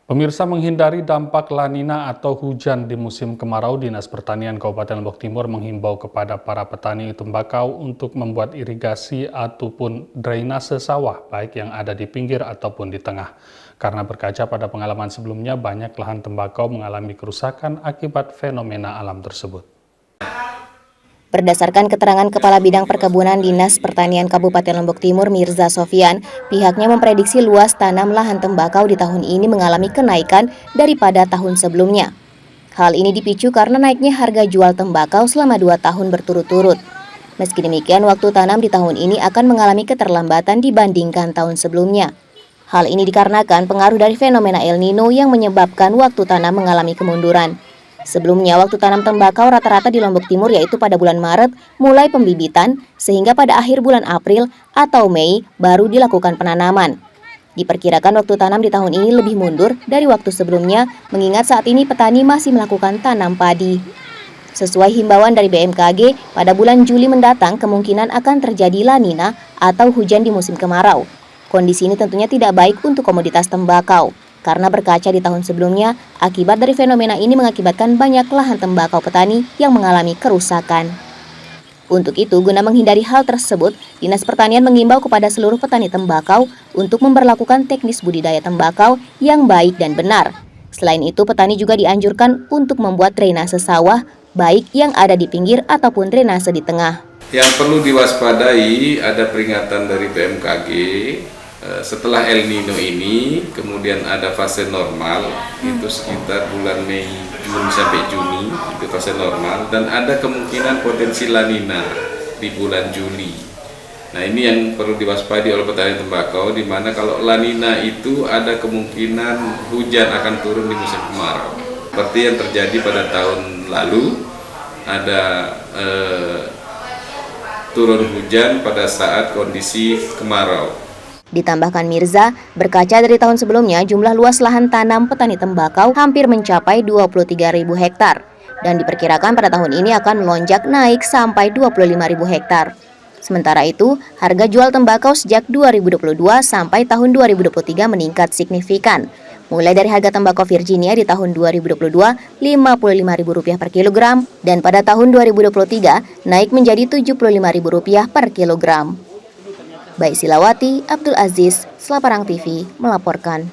Pemirsa, menghindari dampak La Nina atau hujan di musim kemarau, Dinas Pertanian Kabupaten Lombok Timur menghimbau kepada para petani tembakau untuk membuat irigasi ataupun drainase sawah, baik yang ada di pinggir ataupun di tengah. Karena berkaca pada pengalaman sebelumnya, banyak lahan tembakau mengalami kerusakan akibat fenomena alam tersebut. Berdasarkan keterangan Kepala Bidang Perkebunan Dinas Pertanian Kabupaten Lombok Timur, Mirza Sofyan, pihaknya memprediksi luas tanam lahan tembakau di tahun ini mengalami kenaikan daripada tahun sebelumnya. Hal ini dipicu karena naiknya harga jual tembakau selama 2 tahun berturut-turut. Meski demikian, waktu tanam di tahun ini akan mengalami keterlambatan dibandingkan tahun sebelumnya. Hal ini dikarenakan pengaruh dari fenomena El Nino yang menyebabkan waktu tanam mengalami kemunduran. Sebelumnya, waktu tanam tembakau rata-rata di Lombok Timur yaitu pada bulan Maret mulai pembibitan, sehingga pada akhir bulan April atau Mei baru dilakukan penanaman. Diperkirakan waktu tanam di tahun ini lebih mundur dari waktu sebelumnya, mengingat saat ini petani masih melakukan tanam padi. Sesuai himbauan dari BMKG, pada bulan Juli mendatang kemungkinan akan terjadi La Nina atau hujan di musim kemarau. Kondisi ini tentunya tidak baik untuk komoditas tembakau. Karena berkaca di tahun sebelumnya, akibat dari fenomena ini mengakibatkan banyak lahan tembakau petani yang mengalami kerusakan. Untuk itu, guna menghindari hal tersebut, Dinas Pertanian mengimbau kepada seluruh petani tembakau untuk memberlakukan teknis budidaya tembakau yang baik dan benar. Selain itu, petani juga dianjurkan untuk membuat drainase sawah, baik yang ada di pinggir ataupun drainase di tengah. Yang perlu diwaspadai, ada peringatan dari BMKG. Setelah El Nino ini, kemudian ada fase normal, itu sekitar bulan Mei, Juni sampai Juni, itu fase normal, dan ada kemungkinan potensi La Nina di bulan Juli. Nah, ini yang perlu diwaspadai oleh petani tembakau, di mana kalau La Nina itu ada kemungkinan hujan akan turun di musim kemarau. Seperti yang terjadi pada tahun lalu, ada turun hujan pada saat kondisi kemarau. Ditambahkan Mirza, berkaca dari tahun sebelumnya, jumlah luas lahan tanam petani tembakau hampir mencapai 23.000 hektar dan diperkirakan pada tahun ini akan melonjak naik sampai 25.000 hektar. Sementara itu, harga jual tembakau sejak 2022 sampai tahun 2023 meningkat signifikan. Mulai dari harga tembakau Virginia di tahun 2022 Rp55.000 per kilogram dan pada tahun 2023 naik menjadi Rp75.000 per kilogram. Baik Silawati, Abdul Aziz, Selaparang TV melaporkan.